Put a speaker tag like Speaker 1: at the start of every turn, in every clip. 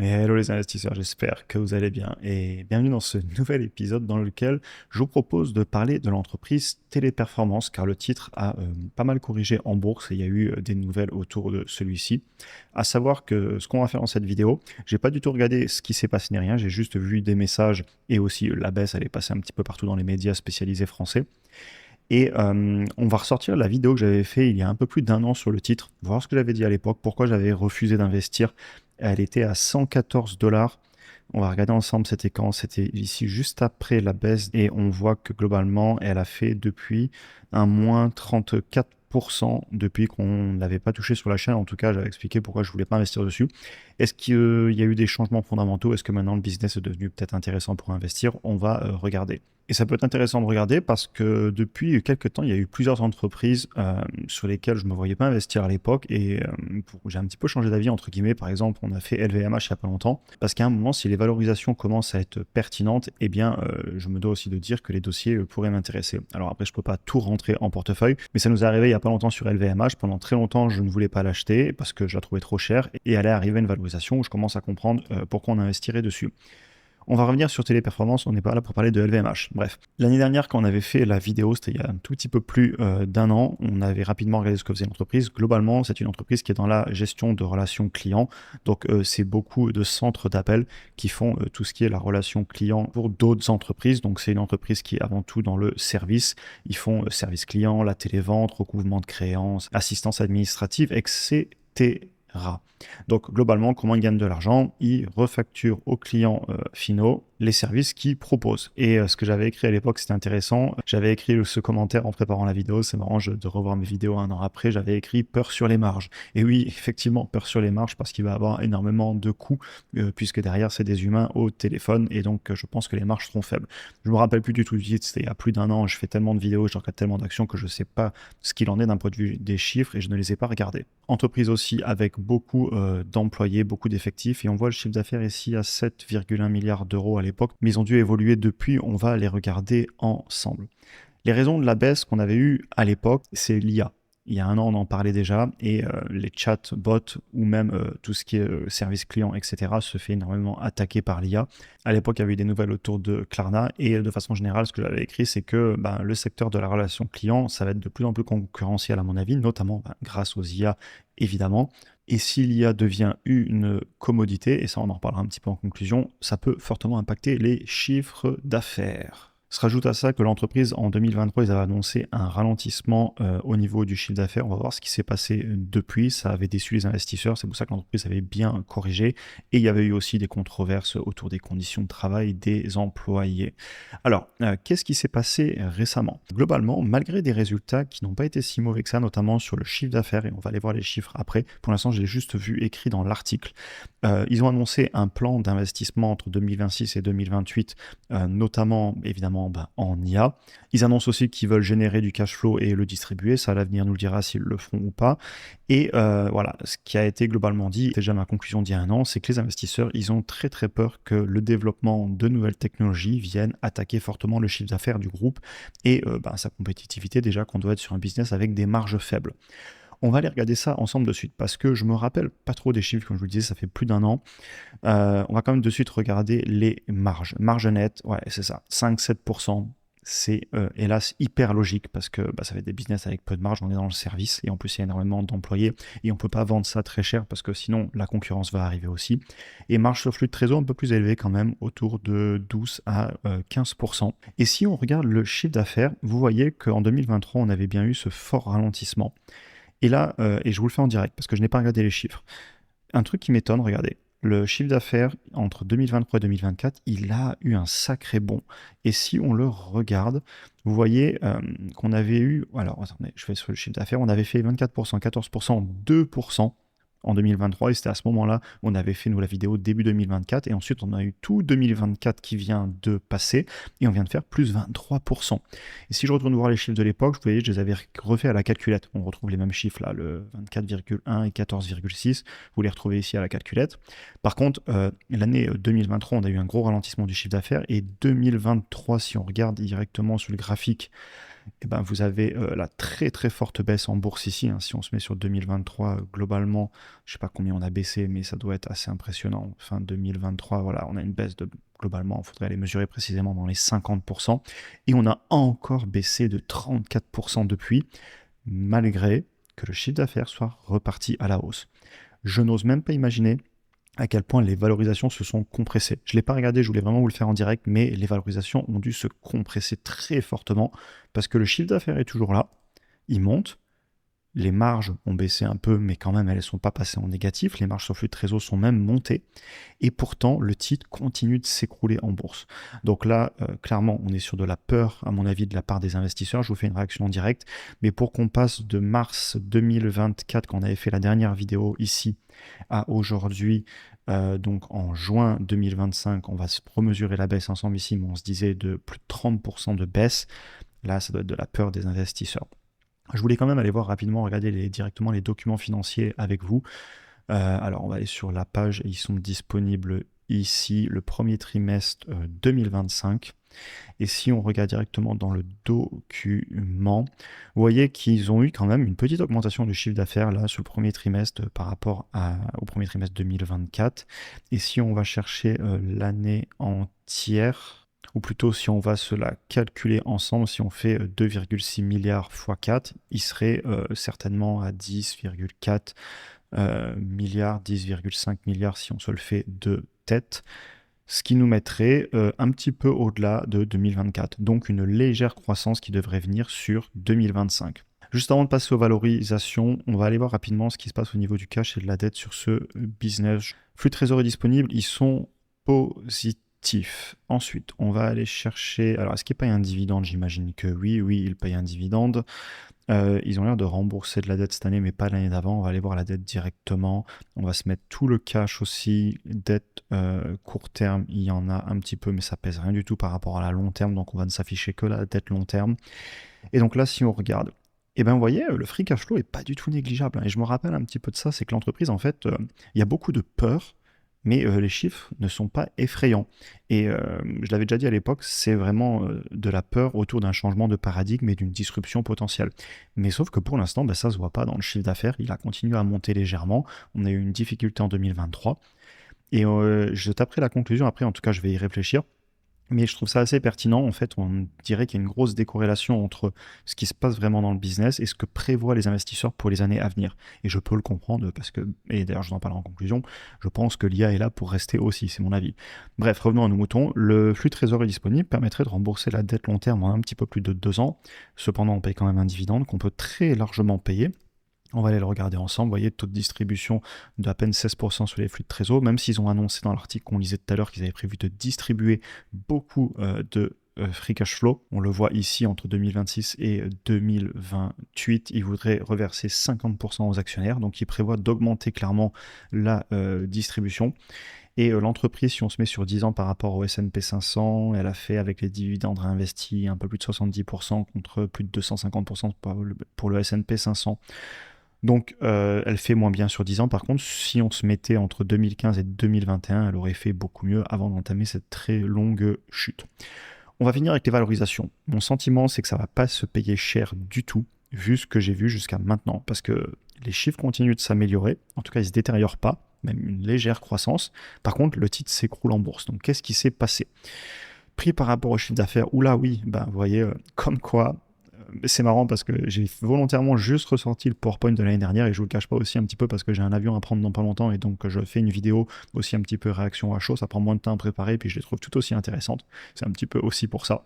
Speaker 1: Hello les investisseurs, j'espère que vous allez bien et bienvenue dans ce nouvel épisode dans lequel je vous propose de parler de l'entreprise Téléperformance car le titre a pas mal corrigé en bourse et il y a eu des nouvelles autour de celui-ci. À savoir que ce qu'on va faire dans cette vidéo, j'ai pas du tout regardé ce qui s'est passé ni rien, j'ai juste vu des messages et aussi la baisse elle est passée un petit peu partout dans les médias spécialisés français. Et on va ressortir la vidéo que j'avais fait il y a un peu plus d'un an sur le titre, voir ce que j'avais dit à l'époque, pourquoi j'avais refusé d'investir. Elle était à 114 dollars. On va regarder ensemble, c'était quand? C'était ici juste après la baisse et on voit que globalement, elle a fait depuis un moins 34% depuis qu'on ne l'avait pas touché sur la chaîne. En tout cas, j'avais expliqué pourquoi je voulais pas investir dessus. Est-ce qu'il y a eu des changements fondamentaux? Est-ce que maintenant le business est devenu peut-être intéressant pour investir? On va regarder. Et ça peut être intéressant de regarder parce que depuis quelques temps, il y a eu plusieurs entreprises sur lesquelles je ne me voyais pas investir à l'époque et j'ai un petit peu changé d'avis entre guillemets. Par exemple, on a fait LVMH il n'y a pas longtemps parce qu'à un moment, si les valorisations commencent à être pertinentes, eh bien, je me dois aussi de dire que les dossiers pourraient m'intéresser. Alors après, je ne peux pas tout rentrer en portefeuille, mais ça nous est arrivé il n'y a pas longtemps sur LVMH. Pendant très longtemps, je ne voulais pas l'acheter parce que je la trouvais trop chère et elle est arrivée à une valorisation où je commence à comprendre pourquoi on investirait dessus. On va revenir sur Téléperformance, on n'est pas là pour parler de LVMH. Bref, l'année dernière, quand on avait fait la vidéo, c'était il y a un tout petit peu plus d'un an, on avait rapidement regardé ce que faisait l'entreprise. Globalement, c'est une entreprise qui est dans la gestion de relations clients. Donc, c'est beaucoup de centres d'appel qui font tout ce qui est la relation client pour d'autres entreprises. Donc, c'est une entreprise qui est avant tout dans le service. Ils font service client, la télévente, recouvrement de créances, assistance administrative, etc. Donc globalement, comment ils gagnent de l'argent? Ils refacturent aux clients finaux les services qu'ils proposent. Et ce que j'avais écrit à l'époque, c'était intéressant. J'avais écrit ce commentaire en préparant la vidéo. C'est marrant de revoir mes vidéos un an après. J'avais écrit peur sur les marges. Et oui, effectivement, peur sur les marges parce qu'il va y avoir énormément de coûts puisque derrière, c'est des humains au téléphone. Et donc, je pense que les marges seront faibles. Je me rappelle plus du tout du titre. C'était il y a plus d'un an. Je fais tellement de vidéos, je regarde tellement d'actions que je ne sais pas ce qu'il en est d'un point de vue des chiffres et je ne les ai pas regardés. Entreprise aussi avec beaucoup d'employés, beaucoup d'effectifs. Et on voit le chiffre d'affaires ici à 7,1 milliards d'euros à l'époque, mais ils ont dû évoluer depuis. On va les regarder ensemble. Les raisons de la baisse qu'on avait eue à l'époque, c'est l'IA. Il y a un an, on en parlait déjà, et les chatbots ou même tout ce qui est service client, etc., se fait énormément attaquer par l'IA. À l'époque, il y avait eu des nouvelles autour de Klarna, et de façon générale, ce que j'avais écrit, c'est que le secteur de la relation client, ça va être de plus en plus concurrentiel à mon avis, notamment grâce aux IA, évidemment. Et si l'IA devient une commodité, et ça on en reparlera un petit peu en conclusion, ça peut fortement impacter les chiffres d'affaires. Se rajoute à ça que l'entreprise, en 2023, ils avaient annoncé un ralentissement au niveau du chiffre d'affaires. On va voir ce qui s'est passé depuis. Ça avait déçu les investisseurs. C'est pour ça que l'entreprise avait bien corrigé. Et il y avait eu aussi des controverses autour des conditions de travail des employés. Alors, qu'est-ce qui s'est passé récemment? Globalement, malgré des résultats qui n'ont pas été si mauvais que ça, notamment sur le chiffre d'affaires, et on va aller voir les chiffres après. Pour l'instant, j'ai juste vu écrit dans l'article. Ils ont annoncé un plan d'investissement entre 2026 et 2028, notamment, évidemment, en IA. Ils annoncent aussi qu'ils veulent générer du cash flow et le distribuer. Ça, l'avenir nous le dira s'ils le feront ou pas. Et voilà, ce qui a été globalement dit, c'est déjà ma conclusion d'il y a un an, c'est que les investisseurs, ils ont très très peur que le développement de nouvelles technologies vienne attaquer fortement le chiffre d'affaires du groupe et sa compétitivité, déjà qu'on doit être sur un business avec des marges faibles. On va aller regarder ça ensemble de suite parce que je me rappelle pas trop des chiffres, comme je vous le disais, ça fait plus d'un an. On va quand même de suite regarder les marges. Marge nette, ouais, c'est ça, 5-7%. C'est hélas hyper logique parce que ça fait des business avec peu de marge, on est dans le service et en plus il y a énormément d'employés et on ne peut pas vendre ça très cher parce que sinon la concurrence va arriver aussi. Et marge sur flux de trésor un peu plus élevée quand même, autour de 12 à 15%. Et si on regarde le chiffre d'affaires, vous voyez qu'en 2023 on avait bien eu ce fort ralentissement. Et là, et je vous le fais en direct parce que je n'ai pas regardé les chiffres. Un truc qui m'étonne, regardez. Le chiffre d'affaires entre 2023 et 2024, il a eu un sacré bond. Et si on le regarde, vous voyez qu'on avait eu... Alors, attendez, je fais sur le chiffre d'affaires. On avait fait 24%, 14%, 2% en 2023. Et c'était à ce moment-là, on avait fait, nous, la vidéo début 2024. Et ensuite, on a eu tout 2024 qui vient de passer. Et on vient de faire plus 23%. Et si je retourne voir les chiffres de l'époque, vous voyez, je les avais refaits à la calculette. On retrouve les mêmes chiffres là, le 24,1 et 14,6. Vous les retrouvez ici à la calculette. Par contre, l'année 2023, on a eu un gros ralentissement du chiffre d'affaires. Et 2023, si on regarde directement sur le graphique, et ben vous avez la très très forte baisse en bourse ici, hein. Si on se met sur 2023, globalement, je sais pas combien on a baissé, mais ça doit être assez impressionnant. Fin 2023, voilà, on a une baisse de globalement, il faudrait aller mesurer précisément dans les 50%, et on a encore baissé de 34% depuis, malgré que le chiffre d'affaires soit reparti à la hausse. Je n'ose même pas imaginer à quel point les valorisations se sont compressées. Je ne l'ai pas regardé, je voulais vraiment vous le faire en direct, mais les valorisations ont dû se compresser très fortement parce que le chiffre d'affaires est toujours là, il monte, les marges ont baissé un peu, mais quand même elles ne sont pas passées en négatif, les marges sur flux de trésor sont même montées, et pourtant le titre continue de s'écrouler en bourse. Donc là, clairement, on est sur de la peur, à mon avis, de la part des investisseurs. Je vous fais une réaction en direct, mais pour qu'on passe de mars 2024, quand on avait fait la dernière vidéo ici, à aujourd'hui, donc en juin 2025, on va se remesurer la baisse ensemble ici, mais on se disait de plus de 30% de baisse. Là, ça doit être de la peur des investisseurs. Je voulais quand même aller voir rapidement, regarder directement les documents financiers avec vous. Alors, on va aller sur la page, ils sont disponibles ici, le premier trimestre 2025. Et si on regarde directement dans le document, vous voyez qu'ils ont eu quand même une petite augmentation du chiffre d'affaires là sur le premier trimestre par rapport au premier trimestre 2024. Et si on va chercher l'année entière, ou plutôt si on va se la calculer ensemble, si on fait 2,6 milliards x 4, il serait certainement à 10,4 milliards, 10,5 milliards si on se le fait de tête, ce qui nous mettrait un petit peu au-delà de 2024. Donc une légère croissance qui devrait venir sur 2025. Juste avant de passer aux valorisations, on va aller voir rapidement ce qui se passe au niveau du cash et de la dette sur ce business. Flux de trésorerie disponibles, ils sont positifs. Ensuite, on va aller chercher... Alors, est-ce qu'ils payent un dividende? J'imagine que oui, ils payent un dividende. Ils ont l'air de rembourser de la dette cette année, mais pas l'année d'avant. On va aller voir la dette directement. On va se mettre tout le cash aussi. Dette court terme, il y en a un petit peu, mais ça pèse rien du tout par rapport à la long terme. Donc on va ne s'afficher que la dette long terme. Et donc là, si on regarde, et ben vous voyez, le free cash flow est pas du tout négligeable, hein. Et je me rappelle un petit peu de ça, c'est que l'entreprise, en fait, il y a beaucoup de peur, mais les chiffres ne sont pas effrayants. Et je l'avais déjà dit à l'époque, c'est vraiment de la peur autour d'un changement de paradigme et d'une disruption potentielle. Mais sauf que pour l'instant, ça ne se voit pas dans le chiffre d'affaires, il a continué à monter légèrement, on a eu une difficulté en 2023, et je taperai la conclusion, après en tout cas je vais y réfléchir. Mais je trouve ça assez pertinent. En fait, on dirait qu'il y a une grosse décorrélation entre ce qui se passe vraiment dans le business et ce que prévoient les investisseurs pour les années à venir. Et je peux le comprendre parce que, et d'ailleurs je vous en parlerai en conclusion, je pense que l'IA est là pour rester aussi, c'est mon avis. Bref, revenons à nos moutons. Le flux de trésorerie disponible permettrait de rembourser la dette long terme en un petit peu plus de 2 ans. Cependant, on paye quand même un dividende qu'on peut très largement payer. On va aller le regarder ensemble. Vous voyez, taux de distribution d'à peine 16% sur les flux de trésor, même s'ils ont annoncé dans l'article qu'on lisait tout à l'heure qu'ils avaient prévu de distribuer beaucoup de free cash flow. On le voit ici entre 2026 et 2028. Ils voudraient reverser 50% aux actionnaires, donc ils prévoient d'augmenter clairement la distribution. Et l'entreprise, si on se met sur 10 ans par rapport au S&P 500, elle a fait avec les dividendes réinvestis un peu plus de 70% contre plus de 250% pour le S&P 500. Donc, elle fait moins bien sur 10 ans. Par contre, si on se mettait entre 2015 et 2021, elle aurait fait beaucoup mieux avant d'entamer cette très longue chute. On va finir avec les valorisations. Mon sentiment, c'est que ça ne va pas se payer cher du tout, vu ce que j'ai vu jusqu'à maintenant, parce que les chiffres continuent de s'améliorer. En tout cas, ils ne se détériorent pas, même une légère croissance. Par contre, le titre s'écroule en bourse. Donc, qu'est-ce qui s'est passé? Prix par rapport au chiffre d'affaires, oula oui, vous voyez, comme quoi... C'est marrant parce que j'ai volontairement juste ressorti le PowerPoint de l'année dernière et je vous le cache pas aussi un petit peu parce que j'ai un avion à prendre dans pas longtemps et donc je fais une vidéo aussi un petit peu réaction à chaud, ça prend moins de temps à préparer et puis je les trouve tout aussi intéressantes. C'est un petit peu aussi pour ça.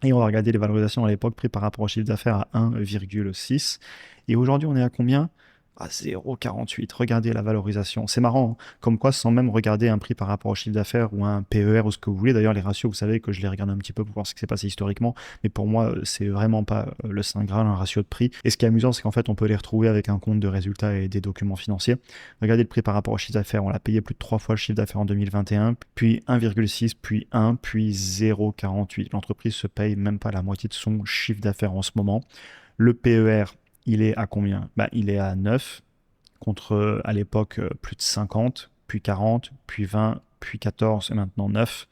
Speaker 1: Et on va regarder les valorisations à l'époque, prix par rapport au chiffre d'affaires à 1,6. Et aujourd'hui, on est à combien? À 0,48. Regardez la valorisation. C'est marrant, hein, comme quoi, sans même regarder un prix par rapport au chiffre d'affaires ou un PER ou ce que vous voulez. D'ailleurs, les ratios, vous savez que je les regarde un petit peu pour voir ce qui s'est passé historiquement. Mais pour moi, c'est vraiment pas le Saint Graal, un ratio de prix. Et ce qui est amusant, c'est qu'en fait, on peut les retrouver avec un compte de résultats et des documents financiers. Regardez le prix par rapport au chiffre d'affaires. On l'a payé plus de 3 fois le chiffre d'affaires en 2021, puis 1,6, puis 1, puis 0,48. L'entreprise se paye même pas la moitié de son chiffre d'affaires en ce moment. Le PER, il est à combien? Il est à 9, contre à l'époque plus de 50, puis 40, puis 20, puis 14 et maintenant 9.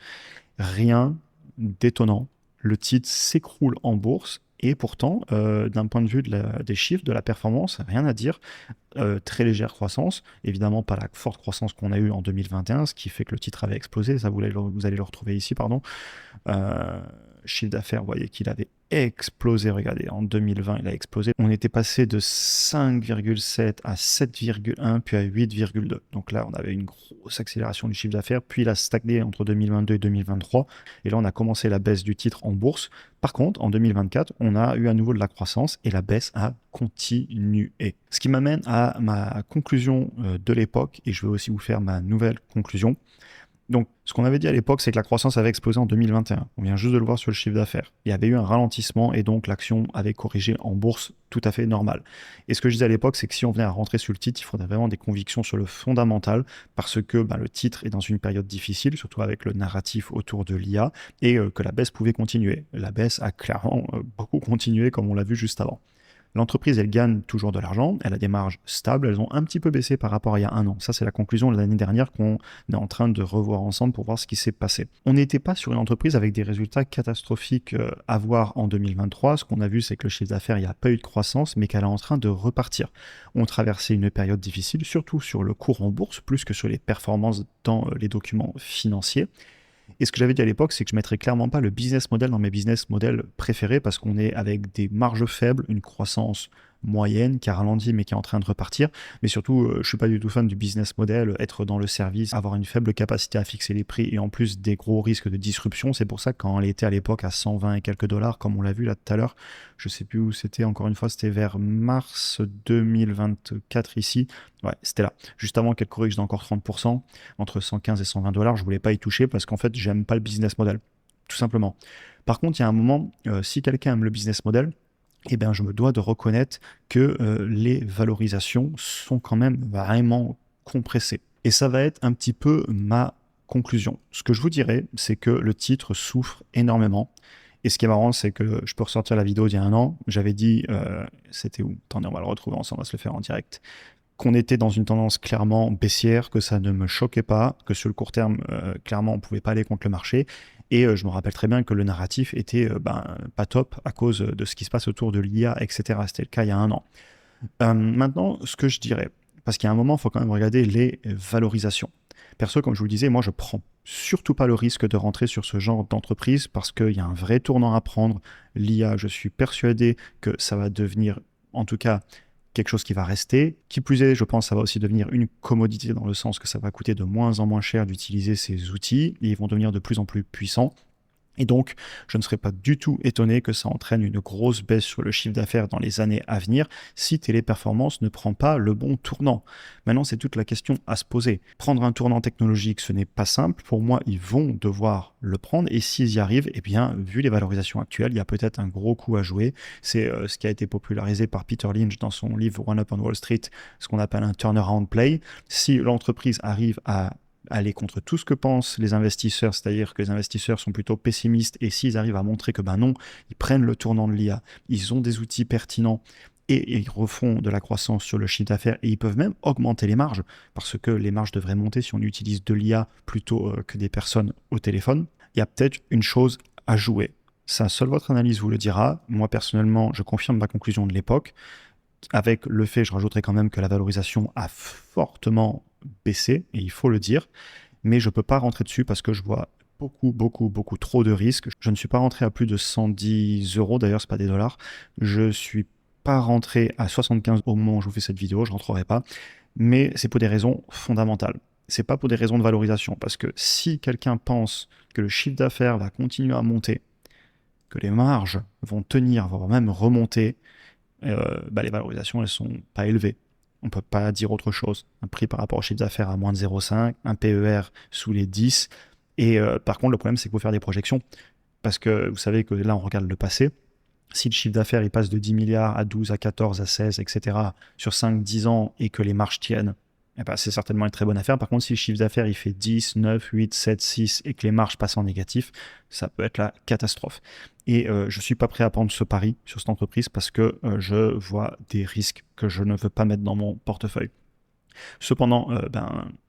Speaker 1: Rien d'étonnant. Le titre s'écroule en bourse Et pourtant, d'un point de vue des chiffres, de la performance, rien à dire. Très légère croissance, évidemment pas la forte croissance qu'on a eue en 2021, ce qui fait que le titre avait explosé, ça vous allez le retrouver ici, pardon. Euh, Chiffre d'affaires, vous voyez qu'il avait explosé, regardez, en 2020 il a explosé. On était passé de 5,7 à 7,1 puis à 8,2. Donc là on avait une grosse accélération du chiffre d'affaires, puis il a stagné entre 2022 et 2023 et là on a commencé la baisse du titre en bourse. Par contre en 2024 on a eu à nouveau de la croissance et la baisse a continué. Ce qui m'amène à ma conclusion de l'époque, et je vais aussi vous faire ma nouvelle conclusion. Donc, ce qu'on avait dit à l'époque, c'est que la croissance avait explosé en 2021. On vient juste de le voir sur le chiffre d'affaires. Il y avait eu un ralentissement et donc l'action avait corrigé en bourse, tout à fait normal. Et ce que je disais à l'époque, c'est que si on venait à rentrer sur le titre, il faudrait vraiment des convictions sur le fondamental parce que le titre est dans une période difficile, surtout avec le narratif autour de l'IA et que la baisse pouvait continuer. La baisse a clairement beaucoup continué comme on l'a vu juste avant. L'entreprise, elle gagne toujours de l'argent, elle a des marges stables, elles ont un petit peu baissé par rapport à il y a un an. Ça, c'est la conclusion de l'année dernière qu'on est en train de revoir ensemble pour voir ce qui s'est passé. On n'était pas sur une entreprise avec des résultats catastrophiques à voir en 2023. Ce qu'on a vu, c'est que le chiffre d'affaires, il n'y a pas eu de croissance, mais qu'elle est en train de repartir. On traversait une période difficile, surtout sur le cours en bourse, plus que sur les performances dans les documents financiers. Et ce que j'avais dit à l'époque, c'est que je ne mettrais clairement pas le business model dans mes business models préférés parce qu'on est avec des marges faibles, une croissance moyenne qui a ralenti mais qui est en train de repartir. Mais surtout, je ne suis pas du tout fan du business model, être dans le service, avoir une faible capacité à fixer les prix et en plus des gros risques de disruption. C'est pour ça que quand elle était à l'époque à 120 et quelques dollars, comme on l'a vu là tout à l'heure, je ne sais plus où c'était, encore une fois, c'était vers mars 2024 ici. Ouais, c'était là. Juste avant qu'elle corrige d'encore 30%, entre 115 et 120 dollars, je ne voulais pas y toucher parce qu'en fait, j'aime pas le business model, tout simplement. Par contre, il y a un moment, si quelqu'un aime le business model, eh bien, je me dois de reconnaître que les valorisations sont quand même vraiment compressées. Et ça va être un petit peu ma conclusion. Ce que je vous dirais, c'est que le titre souffre énormément. Et ce qui est marrant, c'est que je peux ressortir la vidéo d'il y a un an. J'avais dit, c'était où? Attendez, on va le retrouver ensemble, on va se le faire en direct. Qu'on était dans une tendance clairement baissière, que ça ne me choquait pas, que sur le court terme, clairement, on ne pouvait pas aller contre le marché. Et je me rappelle très bien que le narratif était pas top à cause de ce qui se passe autour de l'IA, etc. C'était le cas il y a un an. Maintenant, ce que je dirais, parce qu'il y a un moment, il faut quand même regarder les valorisations. Perso, comme je vous le disais, moi, je prends surtout pas le risque de rentrer sur ce genre d'entreprise parce qu'il y a un vrai tournant à prendre. L'IA, je suis persuadé que ça va devenir, en tout cas, quelque chose qui va rester. Qui plus est, je pense que ça va aussi devenir une commodité dans le sens que ça va coûter de moins en moins cher d'utiliser ces outils et ils vont devenir de plus en plus puissants. Et donc, je ne serais pas du tout étonné que ça entraîne une grosse baisse sur le chiffre d'affaires dans les années à venir si Téléperformance ne prend pas le bon tournant. Maintenant, c'est toute la question à se poser. Prendre un tournant technologique, ce n'est pas simple. Pour moi, ils vont devoir le prendre et s'ils y arrivent, eh bien, vu les valorisations actuelles, il y a peut-être un gros coup à jouer. C'est ce qui a été popularisé par Peter Lynch dans son livre One Up on Wall Street, ce qu'on appelle un turnaround play. Si l'entreprise arrive à aller contre tout ce que pensent les investisseurs, c'est-à-dire que les investisseurs sont plutôt pessimistes et s'ils arrivent à montrer que non, ils prennent le tournant de l'IA, ils ont des outils pertinents et ils refont de la croissance sur le chiffre d'affaires et ils peuvent même augmenter les marges parce que les marges devraient monter si on utilise de l'IA plutôt que des personnes au téléphone. Il y a peut-être une chose à jouer. Ça, seule votre analyse vous le dira. Moi, personnellement, je confirme ma conclusion de l'époque. Avec le fait, je rajouterai quand même que la valorisation a fortement baissé, et il faut le dire, mais je ne peux pas rentrer dessus parce que je vois beaucoup trop de risques. Je ne suis pas rentré à plus de 110 euros, d'ailleurs, ce n'est pas des dollars. Je ne suis pas rentré à 75 au moment où je vous fais cette vidéo, je ne rentrerai pas, mais c'est pour des raisons fondamentales. C'est pas pour des raisons de valorisation, parce que si quelqu'un pense que le chiffre d'affaires va continuer à monter, que les marges vont tenir, voire même remonter, les valorisations, elles sont pas élevées. On ne peut pas dire autre chose. Un prix par rapport au chiffre d'affaires à moins de 0,5, un PER sous les 10. Et par contre, le problème, c'est qu'il faut faire des projections. Parce que vous savez que là, on regarde le passé. Si le chiffre d'affaires il passe de 10 milliards à 12, à 14, à 16, etc. sur 5-10 ans et que les marges tiennent, c'est certainement une très bonne affaire. Par contre, si le chiffre d'affaires il fait 10, 9, 8, 7, 6 et que les marges passent en négatif, ça peut être la catastrophe. Et je ne suis pas prêt à prendre ce pari sur cette entreprise parce que je vois des risques que je ne veux pas mettre dans mon portefeuille. Cependant,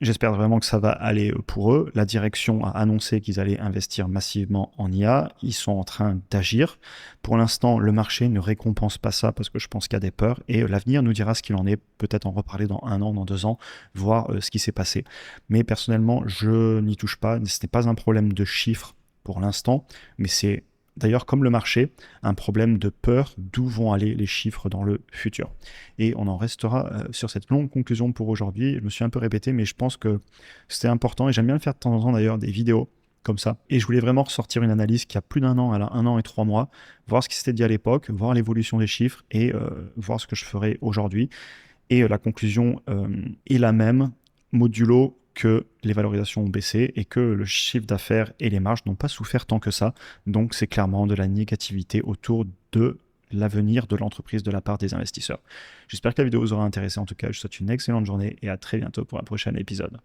Speaker 1: j'espère vraiment que ça va aller pour eux. La direction a annoncé qu'ils allaient investir massivement en IA. Ils sont en train d'agir. Pour l'instant, le marché ne récompense pas ça parce que je pense qu'il y a des peurs et l'avenir nous dira ce qu'il en est. Peut-être en reparler dans 1 an, dans 2 ans, voir ce qui s'est passé. Mais personnellement, je n'y touche pas. Ce n'est pas un problème de chiffres pour l'instant, mais c'est d'ailleurs comme le marché, un problème de peur d'où vont aller les chiffres dans le futur. Et on en restera sur cette longue conclusion pour aujourd'hui. Je me suis un peu répété, mais je pense que c'était important et j'aime bien le faire de temps en temps d'ailleurs des vidéos comme ça. Et je voulais vraiment ressortir une analyse qui a plus d'1 an, elle a 1 an et 3 mois, voir ce qui s'était dit à l'époque, voir l'évolution des chiffres et voir ce que je ferai aujourd'hui. Et la conclusion est la même, modulo que les valorisations ont baissé et que le chiffre d'affaires et les marges n'ont pas souffert tant que ça. Donc c'est clairement de la négativité autour de l'avenir de l'entreprise de la part des investisseurs. J'espère que la vidéo vous aura intéressé. En tout cas, je vous souhaite une excellente journée et à très bientôt pour un prochain épisode.